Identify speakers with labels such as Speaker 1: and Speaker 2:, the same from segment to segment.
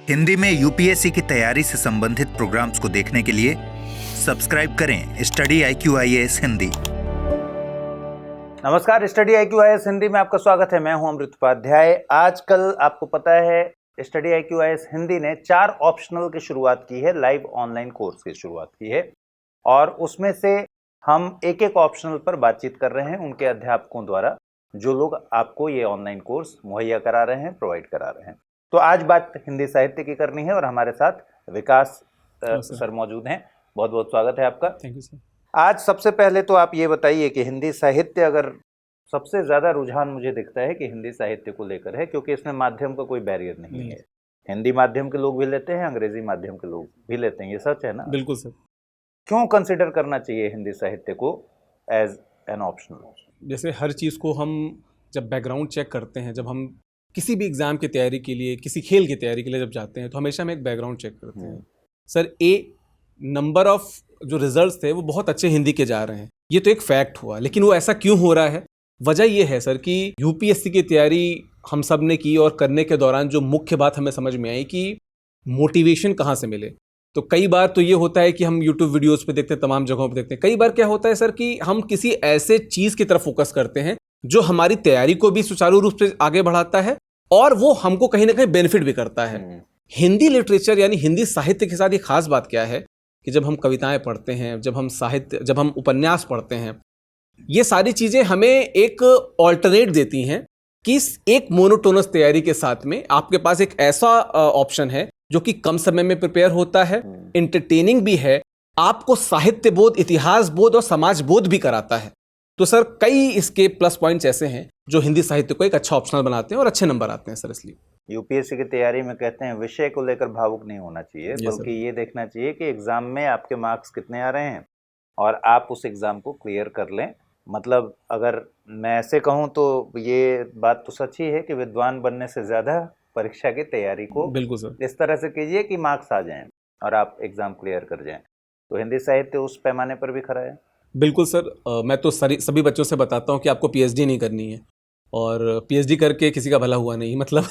Speaker 1: हिंदी में यूपीएससी की तैयारी से संबंधित प्रोग्राम्स को देखने के लिए सब्सक्राइब करें स्टडी IQ-IAS हिंदी।
Speaker 2: नमस्कार, स्टडी IQ-IAS हिंदी में आपका स्वागत है। मैं हूं अमृत उपाध्याय। आजकल आपको पता है स्टडी IQ-IAS हिंदी ने 4 ऑप्शनल की शुरुआत की है, लाइव ऑनलाइन कोर्स की शुरुआत की है और उसमें से हम एक एक ऑप्शनल पर बातचीत कर रहे हैं उनके अध्यापकों द्वारा, जो लोग आपको ये ऑनलाइन कोर्स मुहैया करा रहे हैं, प्रोवाइड करा रहे हैं। तो आज बात हिंदी साहित्य की करनी है और हमारे साथ विकास सर मौजूद हैं। बहुत बहुत स्वागत है आपका।
Speaker 3: Thank you sir.
Speaker 2: आज सबसे पहले तो आप ये बताइए कि हिंदी साहित्य, अगर सबसे ज़्यादा रुझान मुझे दिखता है कि हिंदी साहित्य को लेकर है, क्योंकि इसमें माध्यम का कोई बैरियर नहीं है। हिंदी माध्यम के लोग भी लेते हैं, अंग्रेजी माध्यम के लोग भी लेते हैं, ये सच है ना?
Speaker 3: बिल्कुल सर।
Speaker 2: क्यों कंसिडर करना चाहिए हिंदी साहित्य को एज एन ऑप्शनल?
Speaker 3: जैसे हर चीज़ को हम जब बैकग्राउंड चेक करते हैं, जब हम किसी भी एग्ज़ाम की तैयारी के लिए, किसी खेल की तैयारी के लिए जब जाते हैं, तो हमेशा हम एक बैकग्राउंड चेक करते हैं। सर, नंबर ऑफ जो रिजल्ट्स थे वो बहुत अच्छे हिंदी के जा रहे हैं, ये तो एक फैक्ट हुआ। लेकिन वो ऐसा क्यों हो रहा है? वजह ये है सर कि यूपीएससी की तैयारी हम सब ने की और करने के दौरान जो मुख्य बात हमें समझ में आई कि मोटिवेशन कहाँ से मिले। तो कई बार तो ये होता है कि हम यूट्यूब वीडियोस पे देखते हैं, तमाम जगहों पे देखते हैं। कई बार क्या होता है सर कि हम किसी ऐसे चीज़ की तरफ फोकस करते हैं जो हमारी तैयारी को भी सुचारू रूप से आगे बढ़ाता है और वो हमको कहीं ना कहीं बेनिफिट भी करता है। हिंदी लिटरेचर यानी हिंदी साहित्य के साथ ये खास बात क्या है कि जब हम कविताएं पढ़ते हैं, जब हम उपन्यास पढ़ते हैं, ये सारी चीज़ें हमें एक ऑल्टरनेट देती हैं कि एक मोनोटोनस तैयारी के साथ में आपके पास एक ऐसा ऑप्शन है जो कि कम समय में प्रिपेयर होता है, इंटरटेनिंग भी है, आपको साहित्य बोध, इतिहास बोध और समाज बोध भी कराता है। तो सर कई इसके प्लस पॉइंट्स ऐसे हैं जो हिंदी साहित्य को एक अच्छा ऑप्शनल बनाते हैं और अच्छे नंबर आते हैं सर। इसलिए
Speaker 2: यूपीएससी की तैयारी में कहते हैं विषय को लेकर भावुक नहीं होना चाहिए, बल्कि ये देखना चाहिए कि एग्जाम में आपके मार्क्स कितने आ रहे हैं और आप उस एग्जाम को क्लियर कर लें। मतलब अगर मैं ऐसे कहूँ तो ये बात तो सच ही है कि विद्वान बनने से ज़्यादा परीक्षा की तैयारी को
Speaker 3: बिल्कुल सर
Speaker 2: इस तरह से कीजिए कि मार्क्स आ जाएं और आप एग्ज़ाम क्लियर कर जाएं। तो हिंदी साहित्य उस पैमाने पर भी खरा है।
Speaker 3: बिल्कुल सर। मैं तो सभी बच्चों से बताता हूँ कि आपको पीएचडी नहीं करनी है और पीएचडी करके किसी का भला हुआ नहीं। मतलब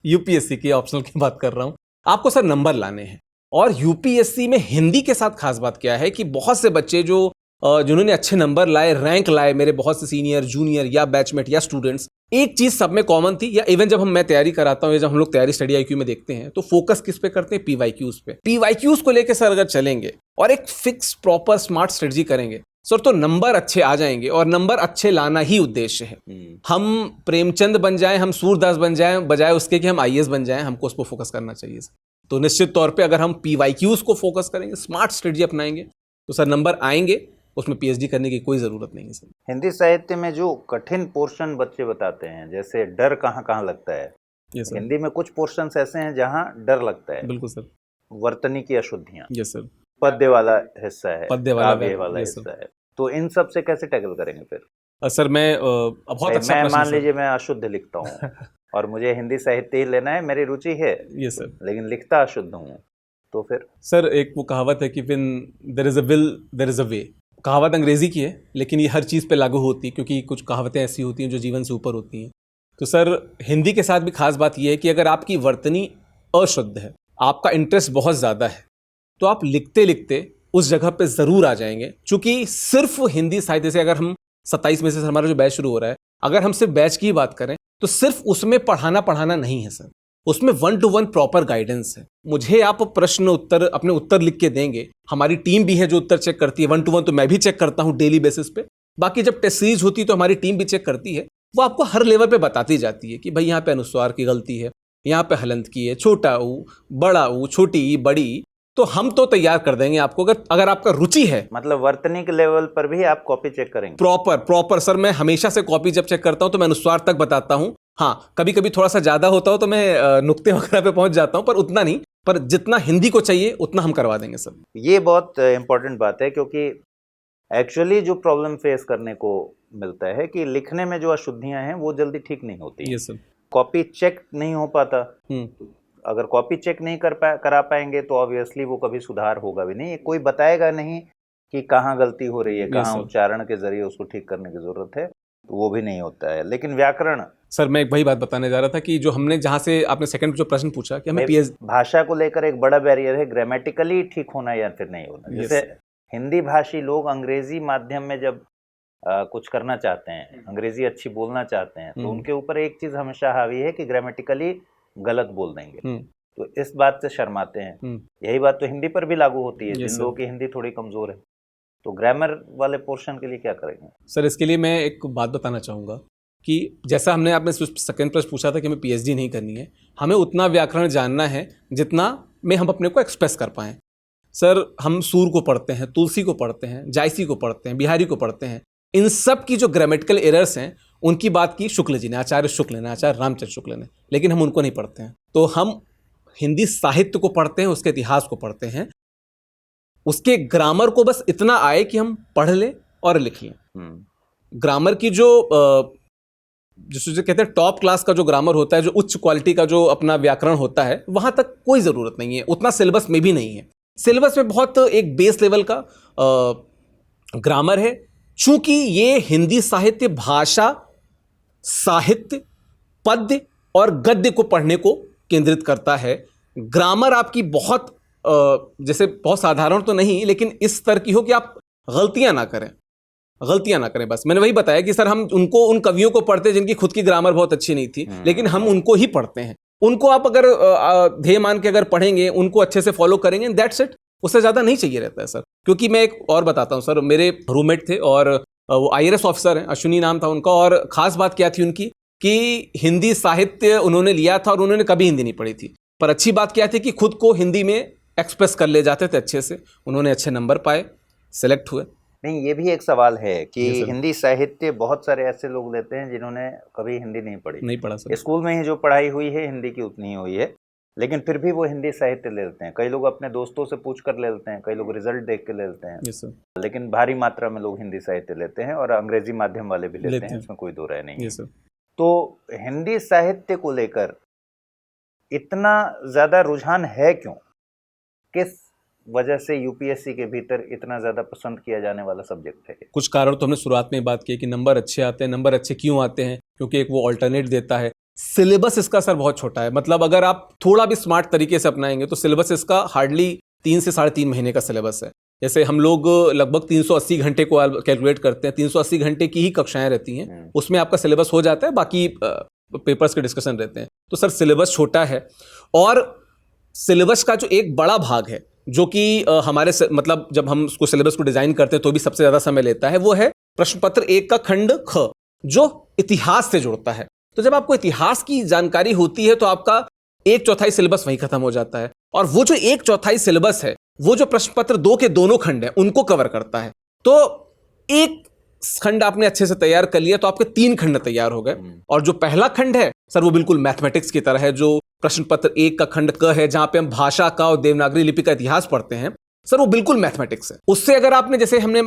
Speaker 3: यूपीएससी की ऑप्शनल की बात कर रहा हूँ। आपको सर नंबर लाने हैं और यूपीएससी में हिंदी के साथ खास बात क्या है कि बहुत से बच्चे जिन्होंने अच्छे नंबर लाए, रैंक लाए, मेरे बहुत से सीनियर, जूनियर या बैचमेट या स्टूडेंट्स, एक चीज सब में कॉमन थी। या इवन जब मैं तैयारी कराता हूँ या जब हम लोग तैयारी स्टडी IQ में देखते हैं तो फोकस किस पे करते हैं? पीवाईक्यूज पे। पीवाईक्यूज को लेकर सर अगर चलेंगे और एक फिक्स प्रॉपर स्मार्ट स्ट्रेटजी करेंगे सर, तो नंबर अच्छे आ जाएंगे और नंबर अच्छे लाना ही उद्देश्य है। हम प्रेमचंद बन जाएं, हम सूरदास बन जाएं, बजाय उसके कि हम IAS बन जाएं, हमको उस पर फोकस करना चाहिए सर। तो निश्चित तौर पे अगर हम पीवाईक्यूज को फोकस करेंगे, स्मार्ट स्ट्रेटजी अपनाएंगे, तो सर नंबर आएंगे, उसमें पीएचडी करने की कोई ज़रूरत नहीं है सर।
Speaker 2: हिंदी साहित्य में जो कठिन पोर्शन बच्चे बताते हैं, जैसे डर कहाँ कहाँ लगता है, हिंदी में कुछ पोर्शंस ऐसे हैं जहाँ डर लगता है।
Speaker 3: बिल्कुल सर।
Speaker 2: वर्तनी की अशुद्धियाँ,
Speaker 3: यस सर,
Speaker 2: पद्य वाला हिस्सा है,
Speaker 3: पद्य वाला
Speaker 2: हिस्सा है, तो इन सब से कैसे टैकल करेंगे फिर?
Speaker 3: सर मैं बहुत अच्छा
Speaker 2: मैं
Speaker 3: प्रश्न
Speaker 2: मान
Speaker 3: सर।
Speaker 2: लीजिए मैं अशुद्ध लिखता हूँ और मुझे हिंदी साहित्य ही लेना है, मेरी रुचि है,
Speaker 3: यस सर,
Speaker 2: लेकिन लिखता अशुद्ध हूँ, तो फिर?
Speaker 3: सर एक वो कहावत है कि when there is a will there is a way. कहावत अंग्रेजी की है लेकिन ये हर चीज़ पे लागू होती है, क्योंकि कुछ कहावतें ऐसी होती हैं जो जीवन से ऊपर होती हैं। तो सर हिंदी के साथ भी खास बात यह है कि अगर आपकी वर्तनी अशुद्ध है, आपका इंटरेस्ट बहुत ज़्यादा है, तो आप लिखते लिखते उस जगह पे ज़रूर आ जाएंगे। चूँकि सिर्फ हिंदी साहित्य से, अगर हम 27 में से हमारा जो बैच शुरू हो रहा है, अगर हम सिर्फ बैच की बात करें तो सिर्फ उसमें पढ़ाना नहीं है सर, उसमें 1-to-1 प्रॉपर गाइडेंस है। मुझे आप प्रश्न उत्तर, अपने उत्तर लिख के देंगे, हमारी टीम भी है जो उत्तर चेक करती है। 1-to-1 तो मैं भी चेक करता हूँ डेली बेसिस पे, बाकी जब टेस्ट सीरीज होती है तो हमारी टीम भी चेक करती है। वो आपको हर लेवल पे बताती जाती है कि भाई यहाँ पे अनुस्वार की गलती है, यहाँ पे हलंत की है, छोटा ऊ, बड़ा ऊ, छोटी बड़ी, तो हम तो तैयार कर देंगे आपको, अगर आपका रुचि है।
Speaker 2: मतलब वर्तनी के लेवल पर भी आप कॉपी चेक करेंगे?
Speaker 3: प्रॉपर सर, मैं हमेशा से कॉपी जब चेक करता हूँ तो मैं अनुस्वार तक बताता हूँ। हाँ, कभी कभी थोड़ा सा ज़्यादा होता हो तो मैं नुक्ते वगैरह पे पहुँच जाता हूँ, पर उतना नहीं, पर जितना हिंदी को चाहिए उतना हम करवा देंगे सर।
Speaker 2: ये बहुत इंपॉर्टेंट बात है, क्योंकि एक्चुअली जो प्रॉब्लम फेस करने को मिलता है कि लिखने में जो अशुद्धियां हैं वो जल्दी ठीक नहीं होती।
Speaker 3: Yes sir.
Speaker 2: कॉपी चेक नहीं हो पाता। अगर कॉपी चेक नहीं करा पाएंगे तो ऑब्वियसली वो कभी सुधार होगा भी नहीं, कोई बताएगा नहीं कि कहाँ गलती हो रही है, कहाँ उच्चारण के जरिए उसको ठीक करने की जरूरत है। तो वो भी नहीं होता है। लेकिन व्याकरण,
Speaker 3: सर मैं एक वही बात बताने जा रहा था कि जो हमने जहाँ से आपने सेकंड जो प्रश्न पूछा कि हमें पीएच
Speaker 2: भाषा को लेकर एक बड़ा बैरियर है, ग्रामेटिकली ठीक होना या फिर नहीं होना।
Speaker 3: Yes.
Speaker 2: जैसे हिंदी भाषी लोग अंग्रेजी माध्यम में जब कुछ करना चाहते हैं, अंग्रेजी अच्छी बोलना चाहते हैं, तो उनके ऊपर एक चीज हमेशा हावी है कि ग्रामेटिकली गलत बोल देंगे, तो इस बात से शर्माते हैं। यही बात तो हिंदी पर भी लागू होती है। जिन लोगों की हिंदी थोड़ी कमजोर है, तो ग्रामर वाले पोर्शन के लिए क्या करेंगे?
Speaker 3: सर इसके लिए मैं एक बात बताना चाहूँगा कि जैसा हमने आपने सेकंड प्रश्न पूछा था कि हमें पीएचडी नहीं करनी है, हमें उतना व्याकरण जानना है जितना में हम अपने को एक्सप्रेस कर पाएँ। सर हम सूर को पढ़ते हैं, तुलसी को पढ़ते हैं, जायसी को पढ़ते हैं, बिहारी को पढ़ते हैं। इन सब की जो ग्रामेटिकल एरर्स हैं उनकी बात की शुक्ल जी ने, आचार्य शुक्ल ने, आचार्य रामचंद्र शुक्ल ने, लेकिन हम उनको नहीं पढ़ते हैं। तो हम हिंदी साहित्य को पढ़ते हैं, उसके इतिहास को पढ़ते हैं, उसके ग्रामर को बस इतना आए कि हम पढ़ लें और लिख लें। ग्रामर की जो जिसे कहते हैं टॉप क्लास का जो ग्रामर होता है, जो उच्च क्वालिटी का जो अपना व्याकरण होता है, वहां तक कोई ज़रूरत नहीं है, उतना सिलेबस में भी नहीं है। सिलेबस में बहुत एक बेस लेवल का ग्रामर है। चूंकि ये हिंदी साहित्य, भाषा, साहित्य, पद्य और गद्य को पढ़ने को केंद्रित करता है। ग्रामर आपकी बहुत जैसे बहुत साधारण तो नहीं, लेकिन इस स्तर की हो कि आप गलतियां ना करें। बस मैंने वही बताया कि सर हम उन कवियों को पढ़ते हैं जिनकी खुद की ग्रामर बहुत अच्छी नहीं थी, लेकिन हम उनको ही पढ़ते हैं। उनको आप अगर ध्येय मान के अगर पढ़ेंगे, उनको अच्छे से फॉलो करेंगे, दैट्स इट, उससे ज़्यादा नहीं चाहिए रहता है सर। क्योंकि मैं एक और बताता हूँ सर, मेरे रूममेट थे और वो IRS ऑफिसर हैं, अश्विनी नाम था उनका, और ख़ास बात क्या थी उनकी कि हिंदी साहित्य उन्होंने लिया था और उन्होंने कभी हिंदी नहीं पढ़ी थी, पर अच्छी बात क्या थी कि खुद को हिंदी में एक्सप्रेस कर ले जाते थे अच्छे से। उन्होंने अच्छे नंबर पाए, सेलेक्ट हुए।
Speaker 2: नहीं, ये भी एक सवाल है कि हिंदी साहित्य बहुत सारे ऐसे लोग लेते हैं जिन्होंने कभी हिंदी नहीं पढ़ा सर। स्कूल में ही जो पढ़ाई हुई है हिंदी की उतनी ही हुई है, लेकिन फिर भी वो हिंदी साहित्य ले लेते हैं। कई लोग अपने दोस्तों से पूछ कर ले लेते हैं, कई लोग रिजल्ट देख के ले लेते हैं।
Speaker 3: yes,
Speaker 2: लेकिन भारी मात्रा में लोग हिंदी साहित्य लेते हैं और अंग्रेजी माध्यम वाले भी लेते हैं, इसमें कोई दो राय नहीं
Speaker 3: yes,
Speaker 2: है। तो हिंदी साहित्य को लेकर इतना ज्यादा रुझान है क्यों? किस वजह से यूपीएससी के भीतर इतना ज्यादा पसंद किया जाने वाला सब्जेक्ट है?
Speaker 3: कुछ कारण तो हमने शुरुआत में बात की कि नंबर अच्छे आते हैं। नंबर अच्छे क्यों आते हैं? क्योंकि एक वो ऑल्टरनेट देता है। सिलेबस इसका सर बहुत छोटा है, मतलब अगर आप थोड़ा भी स्मार्ट तरीके से अपनाएंगे तो सिलेबस इसका हार्डली 3 से 3.5 महीने का सिलेबस है। जैसे हम लोग लगभग 380 घंटे को कैलकुलेट करते हैं, 380 घंटे की ही कक्षाएं रहती हैं, उसमें आपका सिलेबस हो जाता है, बाकी पेपर्स के डिस्कशन रहते हैं। तो सर सिलेबस छोटा है, और सिलेबस का जो एक बड़ा भाग है जो कि हमारे मतलब जब हम उसको सिलेबस को डिजाइन करते हैं तो भी सबसे ज्यादा समय लेता है, वो है प्रश्न पत्र 1 का खंड ख, जो इतिहास से जुड़ता है। तो जब आपको इतिहास की जानकारी होती है तो आपका 1/4 सिलेबस वहीं खत्म हो जाता है, और वो जो 1/4 सिलेबस है वो जो प्रश्न पत्र 2 के दोनों खंड हैं उनको कवर करता है। तो एक खंड आपने अच्छे से तैयार कर लिया तो आपके 3 खंड तैयार हो गए, और जो पहला खंड है सर वो बिल्कुल मैथमेटिक्स की तरह है। जो प्रश्न पत्र 1 का खंड क है, जहां पे हम भाषा का और देवनागरी लिपि का इतिहास पढ़ते हैं, सर वो बिल्कुल मैथमेटिक्स है। उससे अगर आपने, जैसे हमने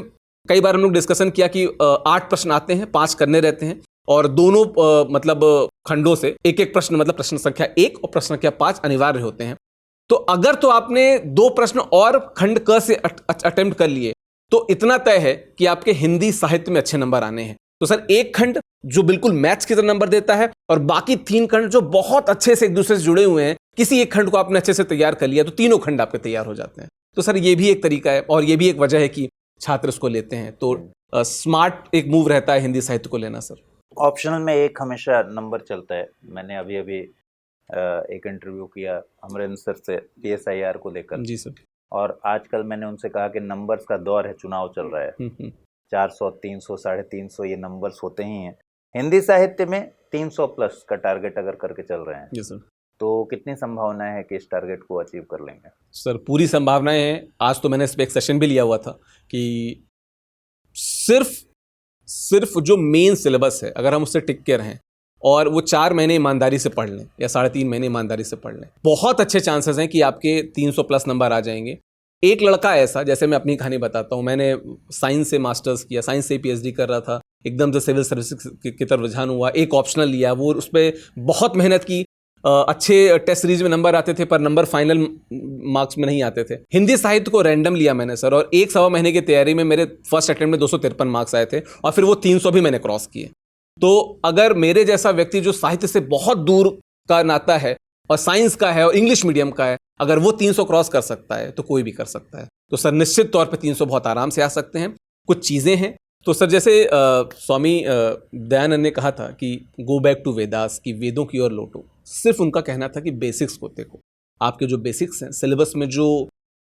Speaker 3: कई बार हम लोग डिस्कशन किया कि 8 प्रश्न आते हैं, 5 करने रहते हैं, और दोनों मतलब खंडों से एक एक प्रश्न, मतलब प्रश्न संख्या 1 और प्रश्न संख्या 5 अनिवार्य होते हैं। तो अगर तो आपने 2 प्रश्न और खंड क से अटेम्प्ट कर लिए तो इतना तय है कि आपके हिंदी साहित्य में अच्छे नंबर आने हैं। तो सर एक खंड जो बिल्कुल मैथ्स की तरह नंबर देता है, और बाकी 3 खंड जो बहुत अच्छे से एक दूसरे से जुड़े हुए हैं, किसी एक खंड को आपने अच्छे से तैयार कर लिया तो तीनों खंड आपके तैयार हो जाते हैं। तो सर ये भी एक तरीका है, और ये भी एक वजह है कि छात्र इसको लेते हैं। तो स्मार्ट एक मूव रहता है हिंदी साहित्य को लेना सर।
Speaker 2: ऑप्शनल में एक हमेशा नंबर चलता है। मैंने अभी एक इंटरव्यू किया अमरेंद्र सर से PSIR को लेकर।
Speaker 3: जी सर। और
Speaker 2: आजकल मैंने उनसे कहा कि नंबर्स का दौर है, चुनाव चल रहा है, 400, 300, 350 ये नंबर्स होते ही हैं। हिंदी साहित्य में 300 प्लस का टारगेट अगर करके चल रहे हैं,
Speaker 3: जी सर,
Speaker 2: तो कितनी संभावना है कि इस टारगेट को अचीव कर लेंगे?
Speaker 3: सर पूरी संभावनाएं हैं। आज तो मैंने इस पर एक सेशन भी लिया हुआ था कि सिर्फ जो मेन सिलेबस है अगर हम उससे टिक के रहें और वो 4 महीने ईमानदारी से पढ़ लें या 3.5 महीने ईमानदारी से पढ़ लें, बहुत अच्छे चांसेस हैं कि आपके 300 प्लस नंबर आ जाएंगे। एक लड़का ऐसा, जैसे मैं अपनी कहानी बताता हूँ, मैंने साइंस से मास्टर्स किया, साइंस से PhD कर रहा था, एकदम से सिविल सर्विस की तरफ रुझान हुआ, एक ऑप्शनल लिया, वो उस पर बहुत मेहनत की, अच्छे टेस्ट सीरीज में नंबर आते थे पर नंबर फाइनल मार्क्स में नहीं आते थे। हिंदी साहित्य को रैंडम लिया मैंने सर, और 1 सवा महीने की तैयारी में मेरे फर्स्ट अटेम्प्ट में 253 मार्क्स आए थे, और फिर वो 300 भी मैंने क्रॉस किए। तो अगर मेरे जैसा व्यक्ति जो साहित्य से बहुत दूर का नाता है और साइंस का है और इंग्लिश मीडियम का है, अगर वो 300 क्रॉस कर सकता है तो कोई भी कर सकता है। तो सर निश्चित तौर पे 300 बहुत आराम से आ सकते हैं। कुछ चीज़ें हैं तो सर जैसे स्वामी दयानंद ने कहा था कि गो बैक टू वेदास, की वेदों की ओर लौटो। सिर्फ उनका कहना था कि बेसिक्स को देखो, आपके जो बेसिक्स हैं, सिलेबस में जो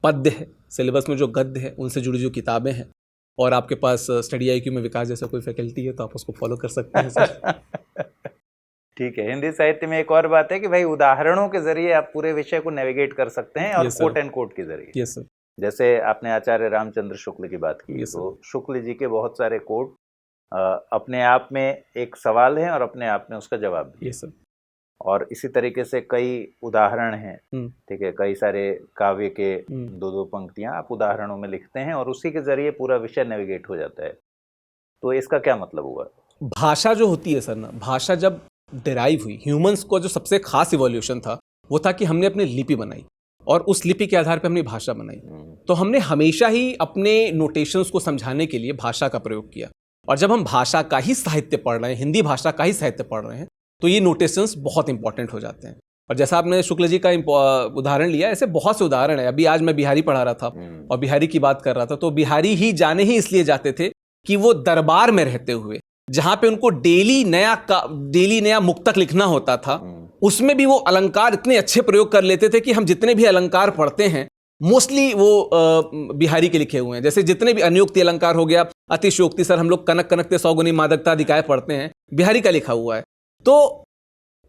Speaker 3: पद्य है, सिलेबस में जो गद्य है, उनसे जुड़ी जो किताबें हैं, और आपके पास स्टडी IQ में विकास जैसा कोई फैकल्टी है तो आप उसको फॉलो कर सकते हैं सर।
Speaker 2: ठीक है। हिंदी साहित्य में एक और बात है कि भाई उदाहरणों के जरिए आप पूरे विषय को नेविगेट कर सकते हैं, और
Speaker 3: Yes, sir.
Speaker 2: Quote and quote के जरिए।
Speaker 3: Yes sir.
Speaker 2: जैसे आपने आचार्य रामचंद्र शुक्ल की बात की,
Speaker 3: Yes,
Speaker 2: तो शुक्ल जी के बहुत सारे कोट अपने आप में एक सवाल है और अपने आप में उसका जवाब भी।
Speaker 3: Yes sir.
Speaker 2: और इसी तरीके से कई उदाहरण हैं, ठीक है, कई सारे काव्य के 2-2 पंक्तियां आप उदाहरणों में लिखते हैं और उसी के जरिए पूरा विषय नेविगेट हो जाता है। तो इसका क्या मतलब हुआ?
Speaker 3: भाषा जो होती है सर ना, भाषा जब डिराइव हुई, ह्यूमंस को जो सबसे खास इवोल्यूशन था वो था कि हमने अपनी लिपि बनाई और उस लिपि के आधार पर हमने भाषा बनाई। तो हमने हमेशा ही अपने नोटेशंस को समझाने के लिए भाषा का प्रयोग किया, और जब हम भाषा का ही साहित्य पढ़ रहे हैं, हिंदी भाषा का ही साहित्य पढ़ रहे हैं, तो ये नोटेशंस बहुत इंपॉर्टेंट हो जाते हैं। और जैसा आपने शुक्ल जी का उदाहरण लिया, ऐसे बहुत से उदाहरण है। अभी आज मैं बिहारी पढ़ा रहा था और बिहारी की बात कर रहा था, तो बिहारी ही जाने ही इसलिए जाते थे कि वो दरबार में रहते हुए, जहां पे उनको डेली नया मुक्तक लिखना होता था, उसमें भी वो अलंकार इतने अच्छे प्रयोग कर लेते थे कि हम जितने भी अलंकार पढ़ते हैं मोस्टली वो बिहारी के लिखे हुए हैं। जैसे जितने भी अनुयोक्ति अलंकार हो गया, अतिशयोक्ति, सर हम लोग कनक कनकते सौगुनी मादकता अधिकाय पढ़ते हैं, बिहारी का लिखा हुआ है। तो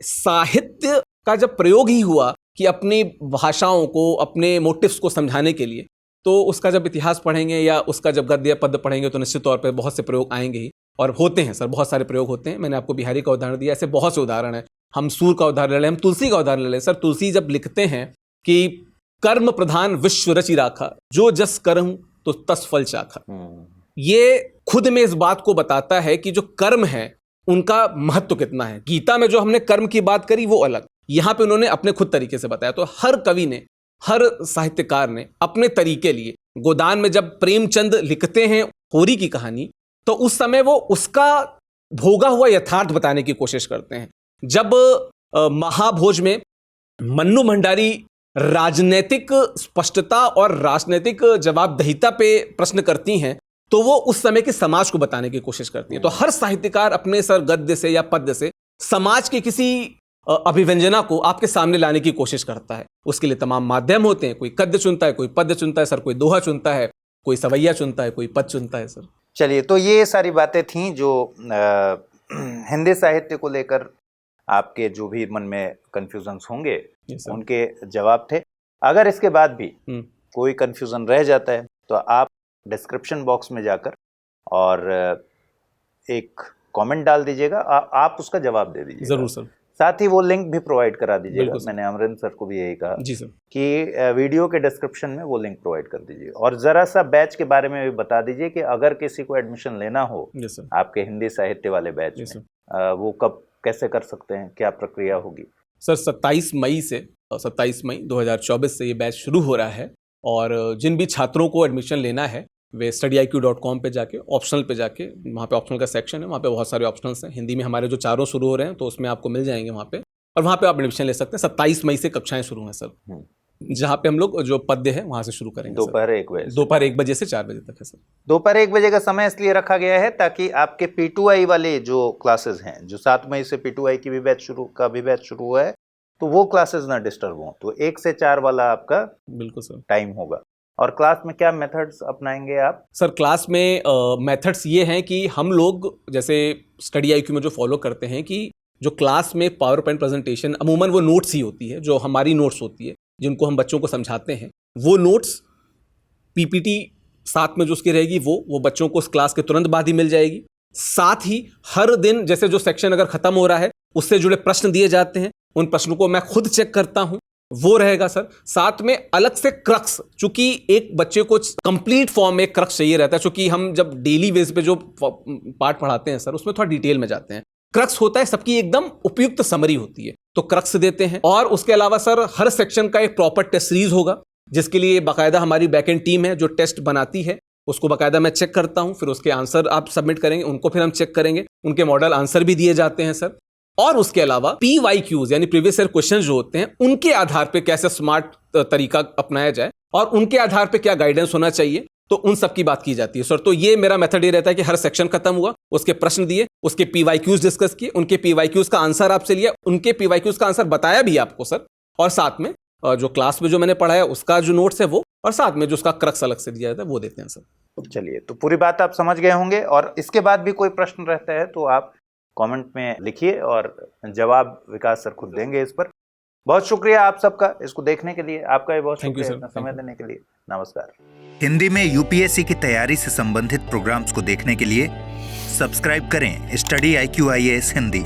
Speaker 3: साहित्य का जब प्रयोग ही हुआ कि अपनी भाषाओं को, अपने मोटिव्स को समझाने के लिए, तो उसका जब इतिहास पढ़ेंगे या उसका जब गद्य पद्य पढ़ेंगे तो निश्चित तौर पे बहुत से प्रयोग आएंगे ही, और होते हैं सर, बहुत सारे प्रयोग होते हैं। मैंने आपको बिहारी का उदाहरण दिया, ऐसे बहुत से उदाहरण हैं। हम सूर का उदाहरण ले लें, हम तुलसी का उदाहरण ले लें। सर तुलसी जब लिखते हैं कि कर्म प्रधान विश्व रचि राखा, जो जस करहूं तो तस फल चाखा, ये खुद में इस बात को बताता है कि जो कर्म है उनका महत्व कितना है। गीता में जो हमने कर्म की बात करी वो अलग, यहां पे उन्होंने अपने खुद तरीके से बताया। तो हर कवि ने, हर साहित्यकार ने अपने तरीके लिए, गोदान में जब प्रेमचंद लिखते हैं होरी की कहानी, तो उस समय वो उसका भोगा हुआ यथार्थ बताने की कोशिश करते हैं। जब महाभोज में मन्नू भंडारी राजनीतिक स्पष्टता और राजनीतिक जवाबदेहिता पे प्रश्न करती हैं, तो वो उस समय के समाज को बताने की कोशिश करती हैं। तो हर साहित्यकार अपने सर गद्य से या पद्य से समाज के किसी अभिव्यंजना को आपके सामने लाने की कोशिश करता है। उसके लिए तमाम माध्यम होते हैं, कोई गद्य चुनता है, कोई पद्य चुनता है सर, कोई दोहा चुनता है, कोई सवैया चुनता है, कोई पद चुनता है सर।
Speaker 2: चलिए, तो ये सारी बातें थीं जो हिंदी साहित्य को लेकर आपके जो भी मन में कंफ्यूजन्स होंगे उनके जवाब थे। अगर इसके बाद भी कोई कंफ्यूजन रह जाता है तो आप डिस्क्रिप्शन बॉक्स में जाकर और एक कमेंट डाल दीजिएगा, आप उसका जवाब दे दीजिएगा।
Speaker 3: जरूर सर।
Speaker 2: साथ ही वो लिंक भी प्रोवाइड करा दीजिएगा। मैंने अमरिंदर सर को भी यही कहा
Speaker 3: जी सर
Speaker 2: कि वीडियो के डिस्क्रिप्शन में वो लिंक प्रोवाइड कर दीजिए, और जरा सा बैच के बारे में भी बता दीजिए कि अगर किसी को एडमिशन लेना हो आपके हिंदी साहित्य वाले बैच में, वो कब कैसे कर सकते हैं, क्या प्रक्रिया होगी?
Speaker 3: सर 27 मई 2024 से ये बैच शुरू हो रहा है, और जिन भी छात्रों को एडमिशन लेना है वे studiiq.com पे जाके ऑप्शनल पे जाके, वहाँ पे ऑप्शनल का सेक्शन है, वहाँ पे बहुत सारे ऑप्शनल्स हैं। हिंदी में हमारे जो 4 शुरू हो रहे हैं तो उसमें आपको मिल जाएंगे वहाँ पे, और वहाँ पे आप एडमिशन ले सकते हैं। 27 मई से कक्षाएं शुरू हैं सर, जहाँ पे हम लोग जो पद्य है वहाँ से शुरू करेंगे। दोपहर 1 बजे से 4 बजे तक है सर।
Speaker 2: दोपहर 1 बजे का समय इसलिए रखा गया है ताकि आपके P2I वाले जो क्लासेस हैं, जो 7 मई से P2I की भी बैच शुरू हुआ है, तो वो क्लासेस ना डिस्टर्ब हों। तो 1 से 4 वाला आपका
Speaker 3: बिल्कुल सर टाइम
Speaker 2: होगा। और क्लास में क्या मेथड्स अपनाएंगे आप?
Speaker 3: सर क्लास में मेथड्स ये हैं कि हम लोग जैसे स्टडी IQ में जो फॉलो करते हैं कि जो क्लास में पावर पॉइंट प्रेजेंटेशन अमूमन वो नोट्स ही होती है, जो हमारी नोट्स होती है जिनको हम बच्चों को समझाते हैं, वो नोट्स PPT साथ में जो उसकी रहेगी वो बच्चों को उस क्लास के तुरंत बाद ही मिल जाएगी। साथ ही हर दिन जैसे जो सेक्शन अगर खत्म हो रहा है उससे जुड़े प्रश्न दिए जाते हैं, उन प्रश्नों को मैं खुद चेक करता हूं, वो रहेगा सर। साथ में अलग से क्रक्स, चूंकि एक बच्चे को कंप्लीट फॉर्म में क्रक्स चाहिए रहता है, चूंकि हम जब डेली बेस पे जो पार्ट पढ़ाते हैं सर उसमें थोड़ा डिटेल में जाते हैं। क्रक्स होता है सबकी एकदम उपयुक्त समरी होती है, तो क्रक्स देते हैं। और उसके अलावा सर हर सेक्शन का एक प्रॉपर टेस्ट सीरीज होगा, जिसके लिए बाकायदा हमारी बैकएंड टीम है जो टेस्ट बनाती है, उसको बाकायदा मैं चेक करता हूँ, फिर उसके आंसर आप सबमिट करेंगे, उनको फिर हम चेक करेंगे, उनके मॉडल आंसर भी दिए जाते हैं सर। और उसके अलावा PYQs यानी प्रीवियस ईयर क्वेश्चन जो होते हैं उनके आधार पे कैसे स्मार्ट तरीका अपनाया जाए और उनके आधार पे क्या गाइडेंस होना चाहिए, तो उन सब की बात की जाती है सर। तो ये मेरा मेथड ये रहता है कि हर सेक्शन खत्म हुआ, उसके प्रश्न दिए, उसके PYQs डिस्कस किए, उनके PYQs का आंसर आपसे लिया, उनके PYQs का आंसर बताया भी आपको सर, और साथ में जो क्लास में जो मैंने पढ़ाया उसका जो नोट्स है वो, और साथ में जो उसका क्रक्स अलग से दिया जाता है वो देते हैं सर।
Speaker 2: चलिए, तो पूरी बात आप समझ गए होंगे, और इसके बाद भी कोई प्रश्न रहता है तो आप कमेंट में लिखिए और जवाब विकास सर खुद देंगे इस पर। बहुत शुक्रिया आप सबका इसको देखने के लिए, आपका भी बहुत शुक्रिया इतना समय देने के लिए। नमस्कार।
Speaker 1: हिंदी में यूपीएससी की तैयारी से संबंधित प्रोग्राम्स को देखने के लिए सब्सक्राइब करें स्टडी IQ IAS हिंदी।